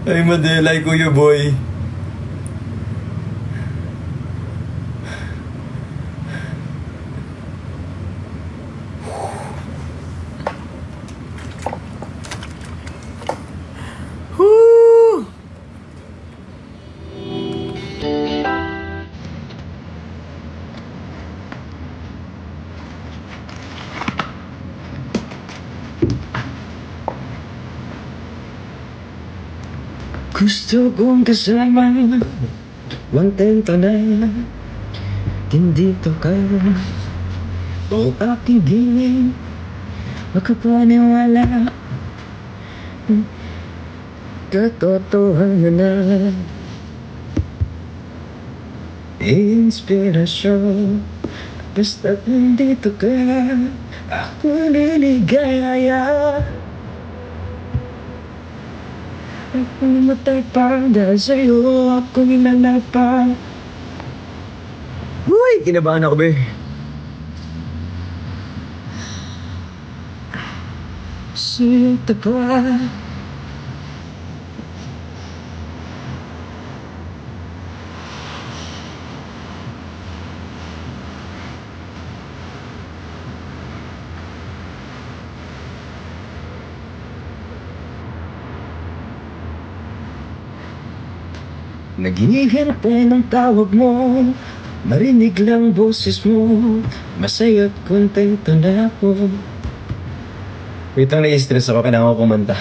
Ay, madelay, Kuya Boy. Woo! Gusto kong kasama, kontento na, dito ka. O aking di makapaniwala, katotohanan na. Inspirasyon, basta't nandito ka, ako liligaya. Ako'y matapang dahil sa'yo ako'y lalapang. Uy! Kinabahan ako, be. Sita pa. Naghihinap ng tawag mo, marinig lang boses mo, masaya't kontento na ako. Wait lang, nai-stress ako. Kailangan ko kumanta.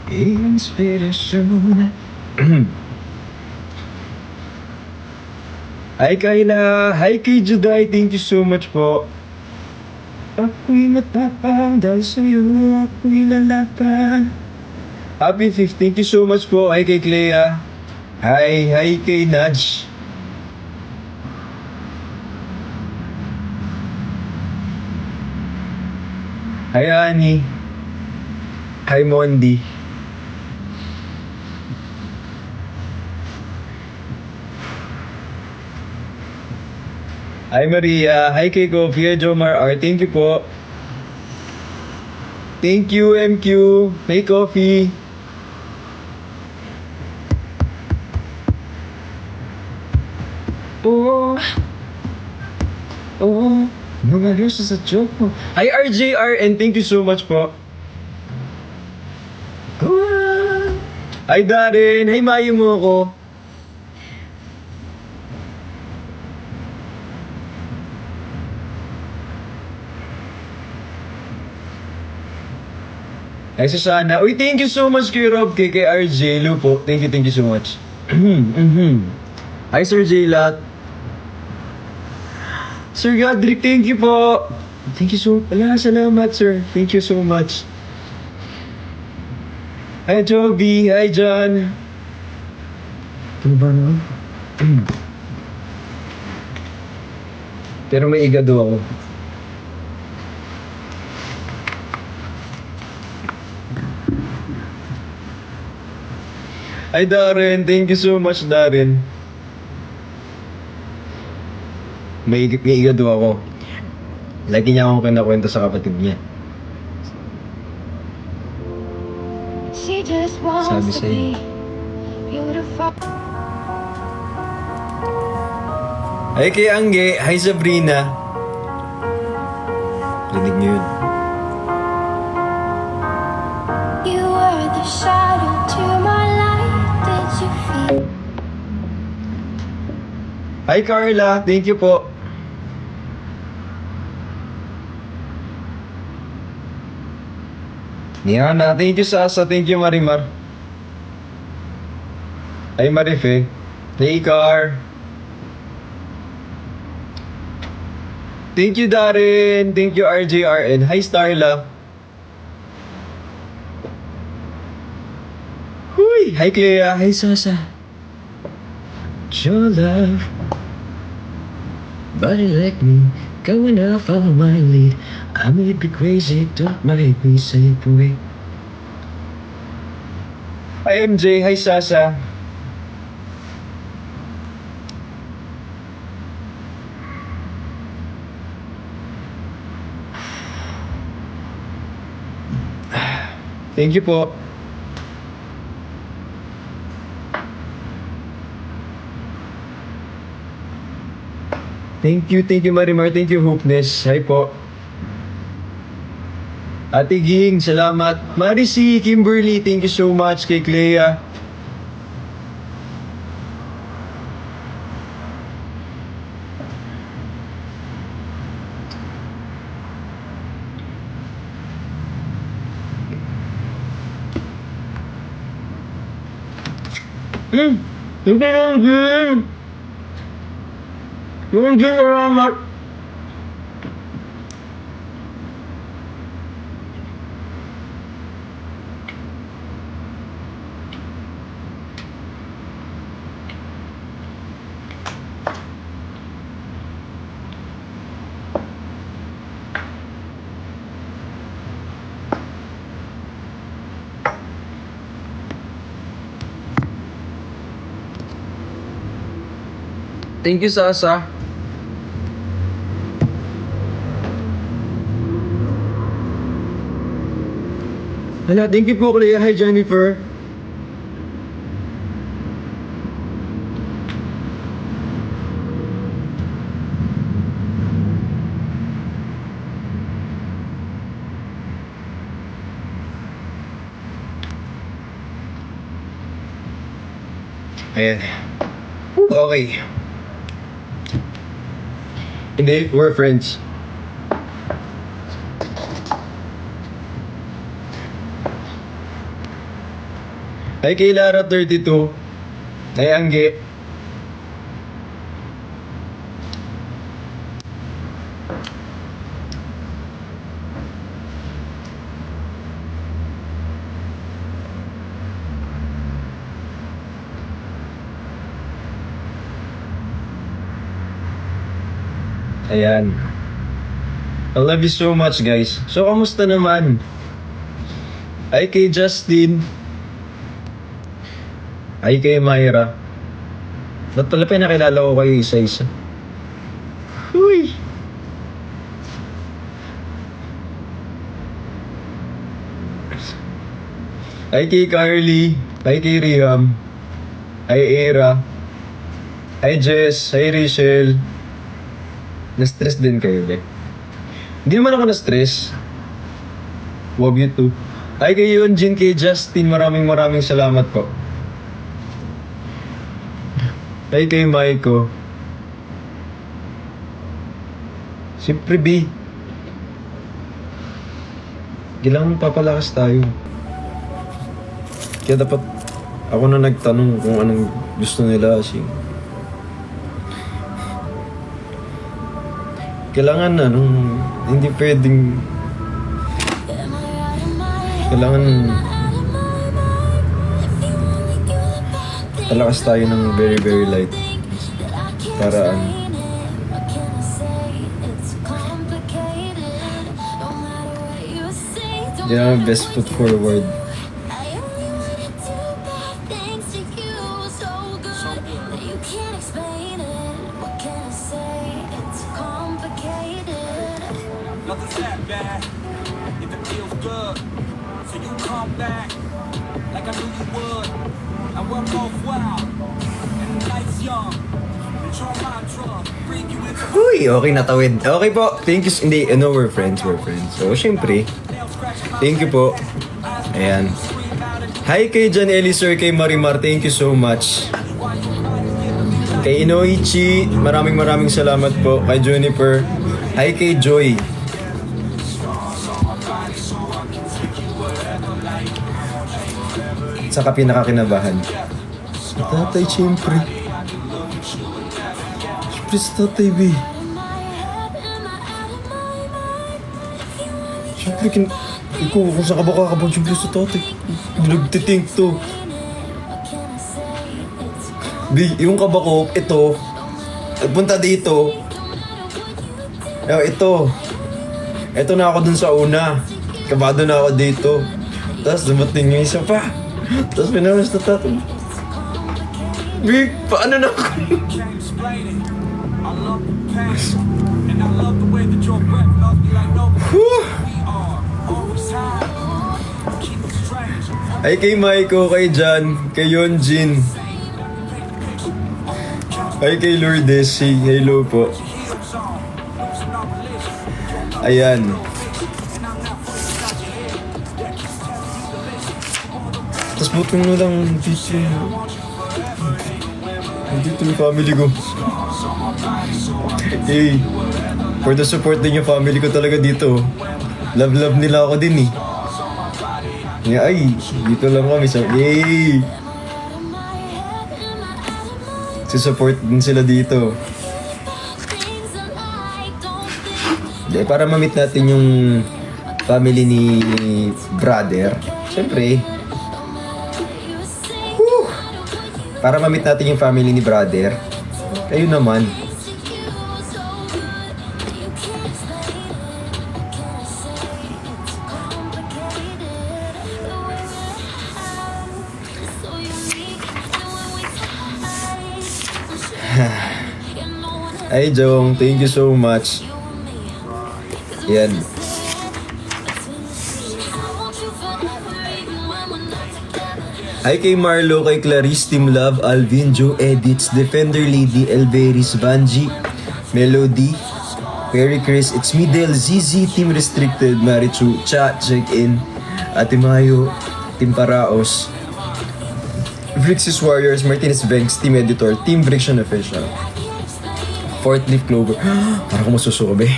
Inspirasyon. Hi, Kayla. Hi, kay Juday. Thank you so much po. Ako'y matapang dahil sa'yo ako'y lalaban. Happy 5th. Thank you so much po. Hi, kay Clea. Hi, kay Nudge. Hi, Annie. Hi, Mondi. Hi, Maria. Hi, kay Kofi. Hi, Jomar R. Thank you po. Thank you, MQ. May coffee. Oh, lumalos sa joke mo. Hi, RJR. And thank you so much po. Hi, Darren. Hi, Mayo mo ako. Hi, Susana. Uy, thank you so much kay Rob, kay RJ Lupo. Thank you so much. Hi, Sir J-Lat. Sir Godric, thank you po. Thank you so much. Salamat, sir. Thank you so much. Hi, Joby. Hi, John. Ano ba naman? Pero may igado ako. Hi, Darren. Thank you so much, Darren. May igado ako. Lagi niya akong kinakwento sa kapatid niya. Sabi sa'yo. Hi kay Angge. Hi, Sabrina. Rinig niyo yun. You were the shadow to my light. Did you feel? Hi, Carla. Thank you po. Niana. Thank you, Sasa. Thank you, Marimar. Hi, Marife. Hey, Car. Thank you, Darren. Thank you, RJRN. Hi, Starla. Huy! Hi, Clea. Hey, Sasa. Your love, body like me, going off on my lead. I may be crazy, don't make me say boy. Hi MJ, hi Sasa. Thank you po. Thank you Marimar, thank you Hopeness. Hi po. Ate Ging, salamat. Marisi, Kimberly, thank you so much kay Clea. Hindi lang din. Yung din salamat. Thank you, Sasa. Hala, thank you po, Clea. Hi, Jennifer. Ayan. Okay. Hindi, we're friends. Ay kay Lara 32. Ay Angge. Ayan. I love you so much, guys. So, kamusta naman? Ay kay Justin. Ay kay Myra. Ba't pala pinakilala ko kayo isa-isa? Uy! Ay kay Carly. Ay kay Riham. Ay Era. Ay Jess. Ay Rachel. Na-stress din kayo, be? Hindi naman ako na-stress. Love you too. Ay kay Yunjin, kay Justin, maraming salamat po. Ay kay Maiko. Siyempre, B. Kailangan papalakas tayo. Kaya dapat ako na nagtanong kung anong gusto nila kasi kailangan hindi pwedeng kailangan palakas tayo ng very light para yun ang best foot forward. Nothing's that bad if it feels good. So you come back like I knew you would. And we're both wild and the night's young. Control my drug, bring you into my Uy, okay natawid. Okay po. Thank you. Hindi, no, we're friends. So, syempre, thank you po. Ayan. Hi kay John Elisir, kay Marimar. Thank you so much. Kay Inoichi, maraming salamat po. Kay Juniper. Hi kay Joy. Saka pinakakinabahan. Si tatay, siyempre. Siyempre si tatay, B. Siyempre, ikaw, kung saan ka ba kakabang, siyempre si tatay. Nagtitink to. B, yung kaba ko, ito. Nagpunta dito. Ito. Ito na ako dun sa una. Kabado na ako dito. Tapos dumating yung isa pa. Tapos pinawas na tato. Vic, paano na ako? Can't explain it. I love the pain, and I love the way that your breath loves me like no we are always high. Keep it strange. Ay kay Maiko, kay Jan, kay Yonjin. Ay kay Lourdes, hello po. Ayan. Tapos butong na lang dito. Dito yung family ko. Hey, for the support din yung family ko talaga dito. Love nila ako din eh. Ay, dito lang kami sa... Yay! Support din sila dito. Di, para ma-meet natin yung family ni brother. Siyempre. Para ma-meet natin yung family ni brother. Kayo naman. Ay, Jong, thank you so much. Yan. Hi kay Marlo, kay Clarice, Team Love, Alvin, Joe, Edits, Defender Lady, Elveris, Vanji, Melody, Perry Chris, It's Me Del, ZZ, Team Restricted, Marichu, Cha, Check-In, Ate Mayo, Team Paraos, Vrixis Warriors, Martinez Banks, Team Editor, Team Vrixian Official, Fourth Leaf Clover, para ko masusukob eh.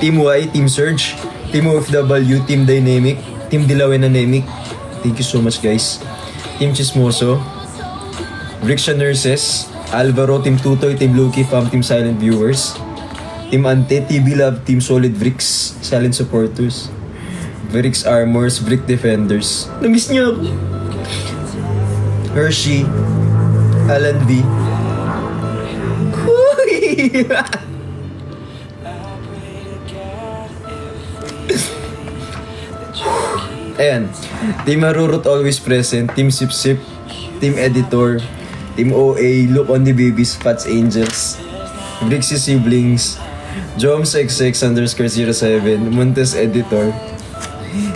Team Y, Team Surge, Team OFW, Team Dynamic, Team Dilawen Anemic. Thank you so much guys. Team Chismoso, Vrixian Nurses, Alvaro, Team Tutoy, Team Loki Fam, Team Silent Viewers, Team Ante, TB Love, Team Solid Vrix, Silent Supporters, Vrix Armors, Vrick Defenders. Namiss niyo ako. Hershey, Alan V. Ayan. Team Marurut always present. Team Sip Sip. Team Editor. Team OA. Look on the Babies. Fats Angels. Brixie Siblings. Joms XX _ 07. Montes Editor.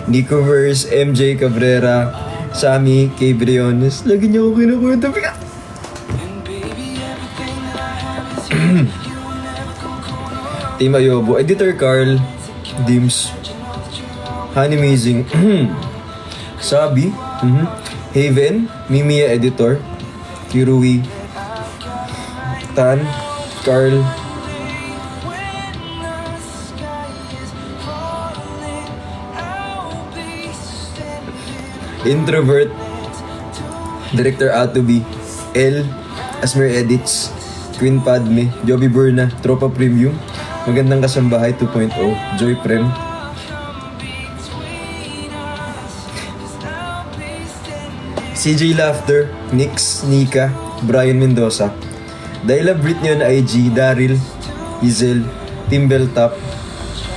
Nicoverse. MJ Cabrera. Sammy. K. Briones. Lagi niya ako kinukwento. Team Ayobo. Editor Carl. Dims. Honey Amazing. Sabi. Haven. Mimia Editor. Kirui. Tan. Carl. Introvert. Director Atobi. L. Asmer Edits. Queen Padme. Joby Burna. Tropa Premium. Magandang Kasambahay 2.0. Joy Prem. CJ Laughter, Nix, Nika, Brian Mendoza, Daila Britney on IG, Daryl, Izel, Team Belltop,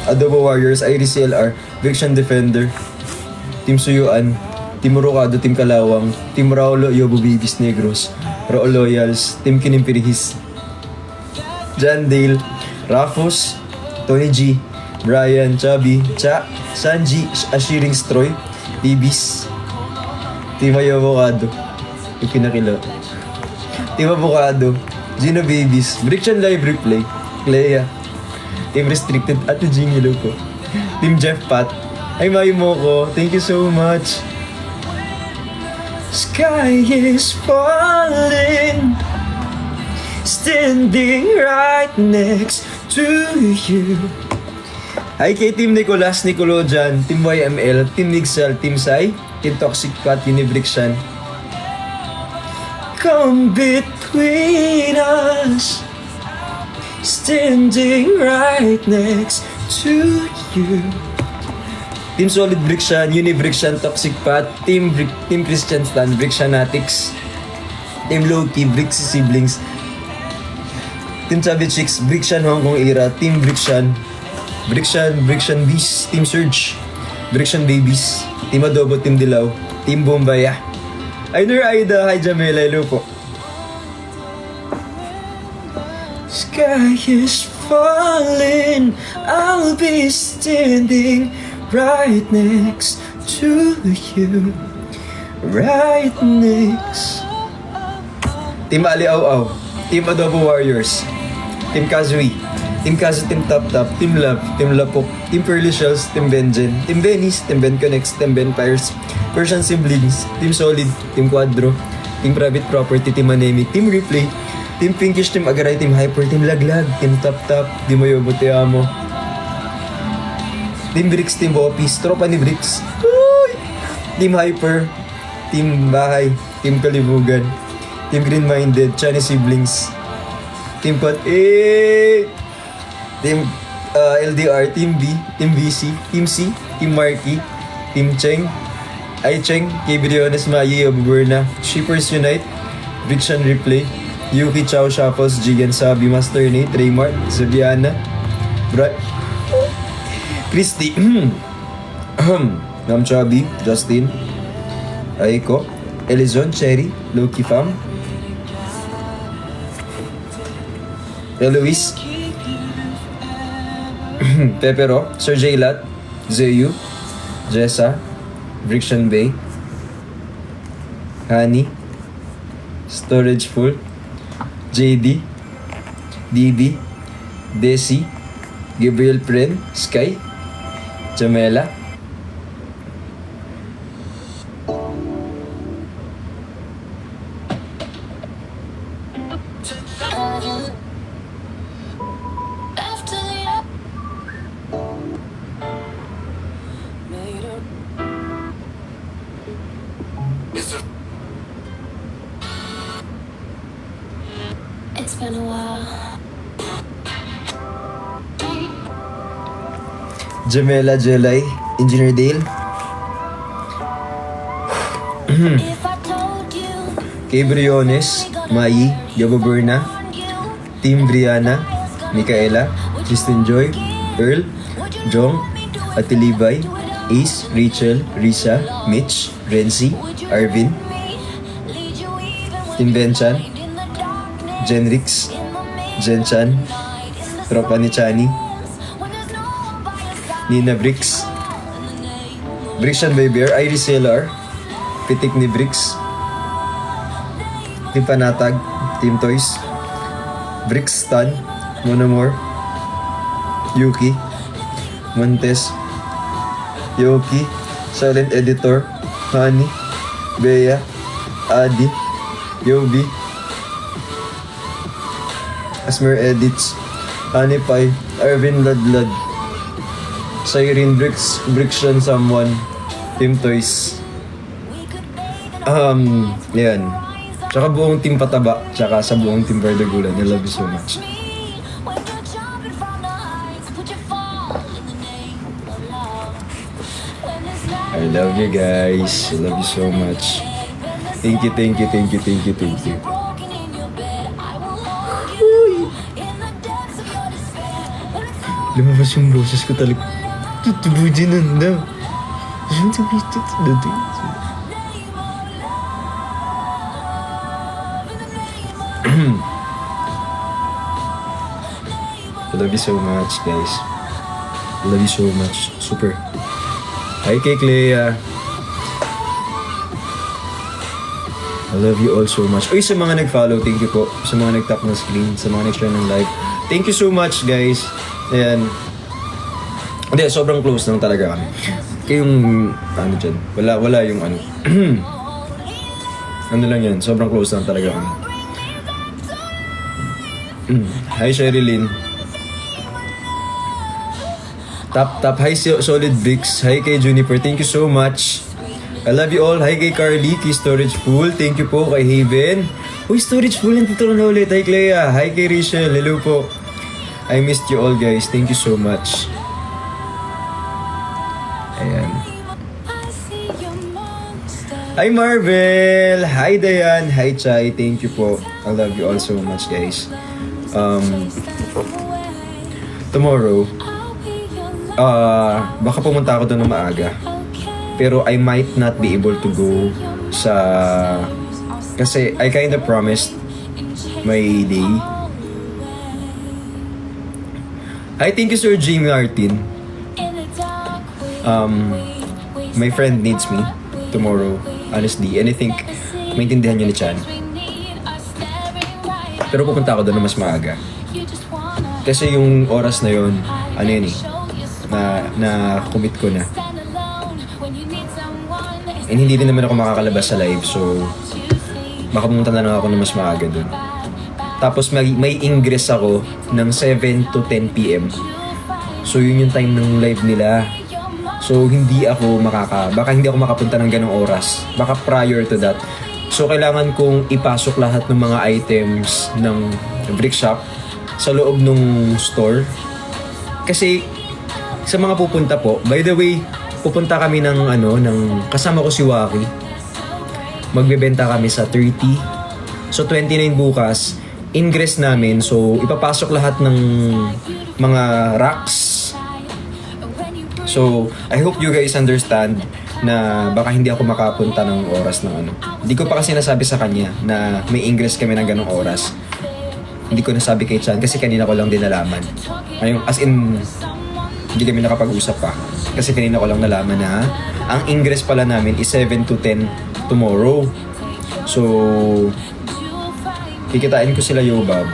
Adobo Warriors, Iris CLR, Viction Defender, Team Suyuan, Team Rocado, Team Kalawang, Team Raulo, Yobo Babies Negros, Rao Loyals, Team Kinimpirihis, Jan Dale, Rafos, Tony G, Brian, Chubby, Cha, Sanji, Ashiring Stroy, Bibis, Team Avocado, yung pinakilo. Team Avocado, Gino Babies, Brixian Live Replay, Clea, Team Restricted, Ate Jingy Loco, Team Jeff Pat, ay Mayu Moko, thank you so much. Sky is falling, standing right next to you. Hi kay Team Nicolas, Nicolojan, Team YML, Team Nixel, Team Sai, Team Toxic Pat, Unibrixian. Come between us, standing right next to you. Team Solid Brixian, Unibrixian, Toxic Pat, Team Christian Stan, Brixianatics, Team Loki, Brixie Siblings, Team Chubby Chicks, Brixian Hong Kong Era, Team Brixian Beast, Team Surge, Brixian Babies, Team Adobo, Team Dilaw, Team Bombaya. Ay, Nur Aida, hi Jamela, hello po. Sky is falling, I'll be standing right next to you. Right next. Team Ali Au Au, Team Adobo Warriors, Team Kazui, Team Kazu, Team Tap Tap, Team Love, Team Lapok, Team Pearly Shells, Team Benjen, Team Venice, Team Ben Connects, Team Ben Pires, Persian Siblings, Team Solid, Team Quadro, Team Private Property, Team Anemic, Team Replay, Team Pinkish, Team Agaray, Team Hyper, Team Laglag, Team Tap Tap, Team Moyobo Te Amo, Team Bricks, Team Bopis, Tropa ni Bricks, Uy! Team Hyper, Team Bahay, Team Kalibugan, Team Green Minded, Chinese Siblings, Team Pat Team LDR, Team B, Team VC, Team C, Team Marky, Team Cheng, Cheng, K. Briones, Mayi, Obuberna, Shippers Unite, Viction Replay, Yuki, Chow, Shuffles, Jigan, Sabi, Master Nate, Raymart, Sabiana, Christy, Nam Chubby, Justin, Aiko, Elizon, Cherry, Loki Fam, Eloise, Pepero, Sir J-Lat, Zeyu, Jessa, Friction Bay, Honey, Storage Full, JD, DD, Desi, Gabriel Pren, Sky, Jamela, After the It's been a while. Jamela, Jelay, Engineer Dale, If I told you K. Briones, Mayi, Yoboberna, Team Brianna, Micaela, Justin Joy, Earl, Jong, Ate Levi, Ace, Rachel, Risa, Mitch, Renzi, Arvin, Team Benchan, Jenrix, Jenchan, Tropa ni Chani, Nina Bricks, Brixian Baby Bear, Iris Selar, Pitik ni Bricks, Team Panatag, Team Toys, Bricks Stan, Monomore, Yuki, Montes, Yoki, Silent Editor, Honey, Bea, Adi, Yobi, Asmer Edits, Honey Pie, Arvin Ladlad, Siren Bricks, Brixian Someone, Team Toys. Yan. Tsaka buong Team Pataba, tsaka sa buong Team Verdagulan. I love you so much. I love you guys. I love you so much. Thank you, thank you, thank you, thank you, thank you. Lumabas yung boses ko talaga. Tutubuji nun daw. I love you so much, guys. I love you so much. Super. Hi kay Clea. I love you all so much. Uy, sa mga nag-follow, thank you po. Sa mga nag-tap ng screen, sa mga nag-share ng live. Thank you so much, guys. Ayan. Hindi, sobrang close lang talaga kami. Kayong, ano dyan, wala yung ano. Ano lang yan, sobrang close lang talaga kami. Hi, Sherilyn. Tap, hi Solid Bricks. Hi kay Juniper, thank you so much. I love you all. Hi kay Carly, kay Storage Pool. Thank you po kay Haven. Uy, Storage Pool, nandito na ulit. Hi Clea. Hi kay Rachel. Hello po. I missed you all, guys. Thank you so much. Ayan. Hi Marvel. Hi Dayan. Hi Chai. Thank you po. I love you all so much, guys. Tomorrow, baka pumunta ako doon ng maaga. Pero I might not be able to go sa... Kasi I kinda promised my day. I thank you, Sir Jimmy Martin. My friend needs me tomorrow, honestly. And I think maintindihan niyo ni Chan. Pero pupunta ako doon na mas maaga. Kasi yung oras na yun, ano yun eh, na commit ko na. And hindi din naman ako makakalabas sa live, so makapunta na lang ako na mas maaga doon. Tapos may ingress ako ng 7 to 10 p.m. So yun yung time ng live nila. So hindi ako baka hindi ako makapunta ng ganong oras. Baka prior to that. So kailangan kong ipasok lahat ng mga items ng brick shop sa loob ng store. Kasi sa mga pupunta po, by the way, pupunta kami ng kasama ko si Waki. Magbebenta kami sa 30. So 29 bukas, ingress namin. So ipapasok lahat ng mga racks. So I hope you guys understand na baka hindi ako makapunta ng oras ng Hindi ko pa kasi nasabi sa kanya na may ingress kami ng ganong oras. Hindi ko nasabi kay Chan kasi kanina ko lang din nalaman. As in, hindi kami nakapag-usap pa. Kasi kanina ko lang nalaman na ang ingress pala namin is 7 to 10 tomorrow. So, kikitain ko sila Yobab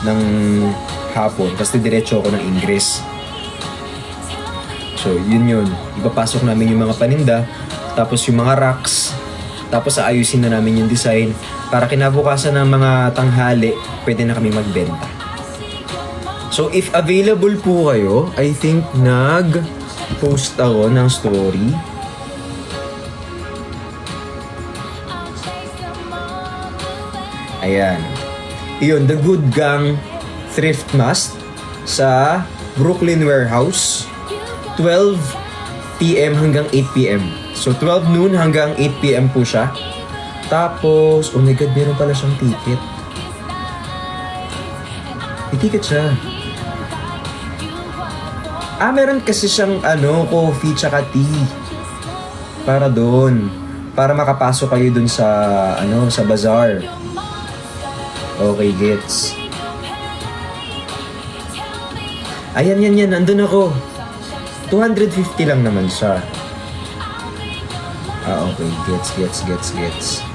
ng hapon kasi diretso ako ng ingress. So, yun. Ipapasok namin yung mga paninda, tapos yung mga racks, tapos aayusin na namin yung design para kinabukasan ng mga tanghali, pwede na kami magbenta. So, if available po kayo, I think nag-post ako ng story. Ayan. Iyon, The Good Gang Thrift Must sa Brooklyn Warehouse. 12 p.m. hanggang 8 p.m. So, 12 noon hanggang 8 p.m. po siya. Tapos, oh my God, meron pala siyang ticket. May ticket siya. Meron kasi siyang coffee tsaka tea. Para doon. Para makapasok kayo doon sa, sa bazaar. Okay, gets. Ayan, nandun ako. 250 lang naman siya. Okay. Gets.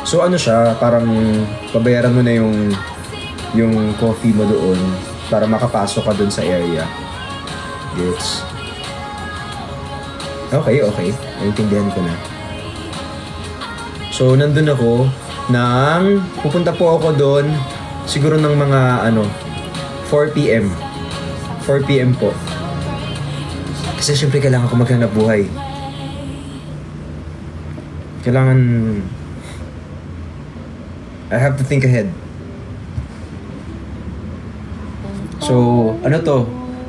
So siya, parang pabayaran mo na yung coffee mo doon para makapasok ka doon sa area. Gets. Okay. Naintindihan ko na. So, nandun ako pupunta po ako doon siguro ng mga 4 p.m. 4 p.m. po. Kasi syempre kailangan ko maghanap buhay. Kailangan I have to think ahead. So,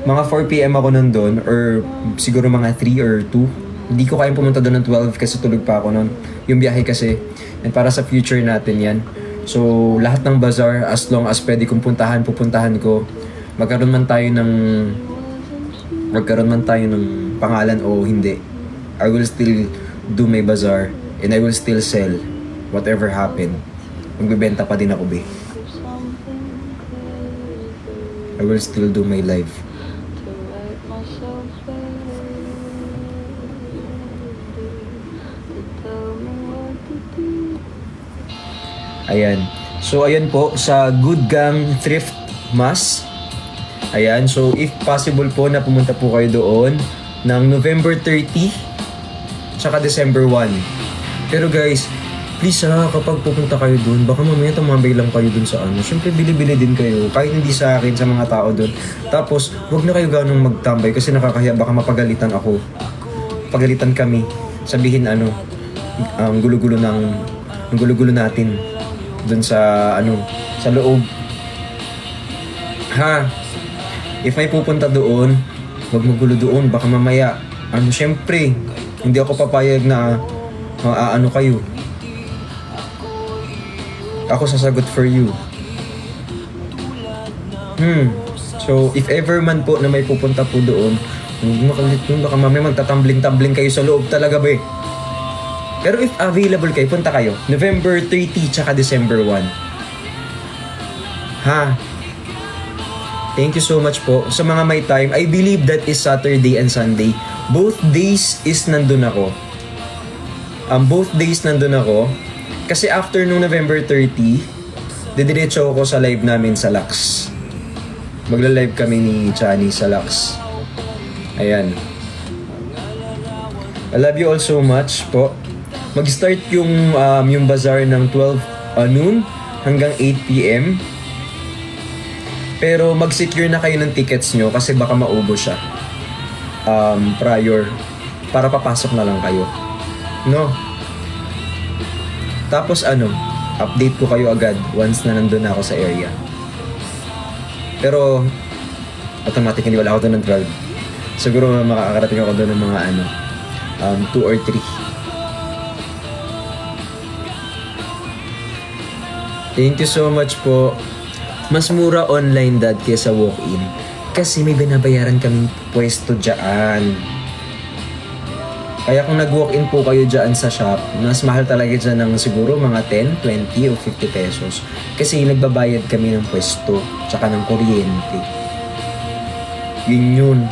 mga 4 p.m. ako nandun or siguro mga 3 or 2. Hindi ko kayang pumunta doon ng 12 kasi tulog pa ako noon. Yung biyahe kasi. And para sa future natin yan. So, lahat ng bazaar, as long as pwede kong pupuntahan ko. Magkaroon man tayo ng pangalan o hindi. I will still do my bazaar and I will still sell whatever happen. Magbebenta pa din ako, be. I will still do my live. Ayan. So, ayan po sa Good Gang Thrift Mass. Ayan. So, if possible po na pumunta po kayo doon ng November 30 tsaka December 1. Pero guys, please kapag pupunta kayo doon, baka mamaya tumambay lang kayo doon sa Siyempre, bili-bili din kayo. Kahit hindi sa akin, sa mga tao doon. Tapos, wag na kayo ganong magtambay kasi nakakahiya. Baka mapagalitan ako. Pagalitan kami. Sabihin ang gulo-gulo natin doon sa sa loob. If may pupunta doon, wag magulo doon, baka mamaya syempre hindi ako papayag na kayo. Ako sasagot for you. So, if ever man po na may pupunta po doon, baka mamaya magtatambling-tambling kayo sa loob talaga ba eh. Pero if available kayo, punta kayo. November 30 tsaka December 1. Ha? Thank you so much po. Sa mga may time, I believe that is Saturday and Sunday. Both days is nandun ako. Both days nandun ako. Kasi after nung November 30, didiretso ako sa live namin sa Lux. Magla-live kami ni Chani sa Lux. Ayan. I love you all so much po. Mag-start yung bazaar ng 12 noon hanggang 8 p.m. Pero mag-secure na kayo ng tickets nyo kasi baka maubos siya. Prior. Para papasok na lang kayo. No? Tapos update ko kayo agad once na nandun na ako sa area. Pero, automatic hindi wala ako doon ng 12. Siguro makakarating ako doon ng mga 2 or 3. Thank you so much po. Mas mura online dad kaysa walk-in. Kasi may binabayaran kaming pwesto dyan. Kaya kung nag-walk-in po kayo dyan sa shop, mas mahal talaga dyan ng siguro mga 10, 20 o 50 pesos. Kasi nagbabayad kami ng pwesto, tsaka ng kuryente. Yun.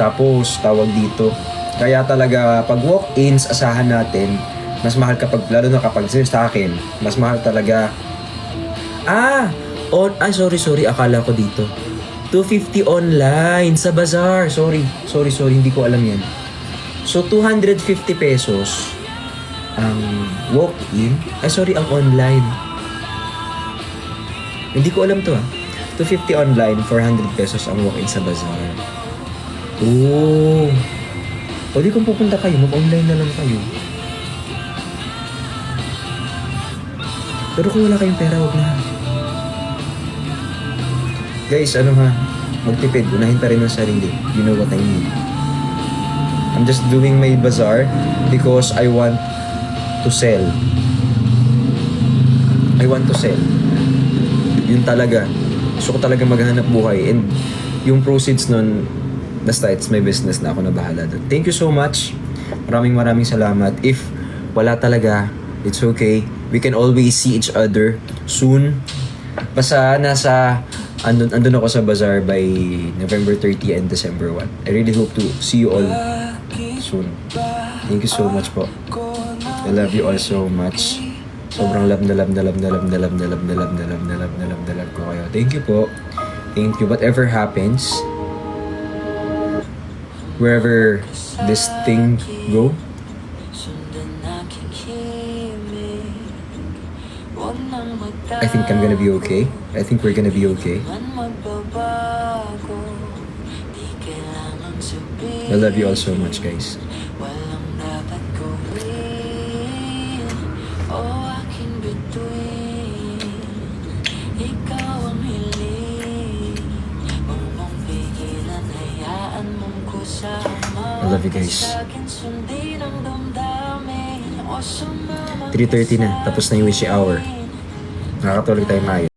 Tapos, tawag dito. Kaya talaga, pag walk-ins, asahan natin, mas mahal kapag, lalo na kapag sa akin, mas mahal talaga. Sorry, akala ko dito. 250 online sa bazaar. Sorry, hindi ko alam yan. So, 250 pesos ang walk-in. Ang online. Hindi ko alam to 250 online, 400 pesos ang walk-in sa bazaar. O di kung pupunta kayo, mag-online na lang kayo. Pero kung wala kayong pera, wag na. Guys, magtipid. Unahin pa rin ang sarili. You know what I mean. I'm just doing my bazaar because I want to sell. Yun talaga. Gusto ko talaga maghanap buhay. And yung proceeds nun, basta it's my business na ako na bahala doon. Thank you so much. Maraming salamat. If wala talaga, it's okay. We can always see each other soon. Basta andun ako sa bazaar by November 30 and December 1. I really hope to see you all soon. Thank you so much po. I love you all so much. Sobrang love ko kayo. Thank you po. Thank you. Whatever happens, wherever this thing go, I think I'm gonna be okay. I think we're gonna be okay. I love you all so much, guys. I love you, guys. 3:30 na. Tapos na yung wishing hour. Nakakatulog tayo maayos.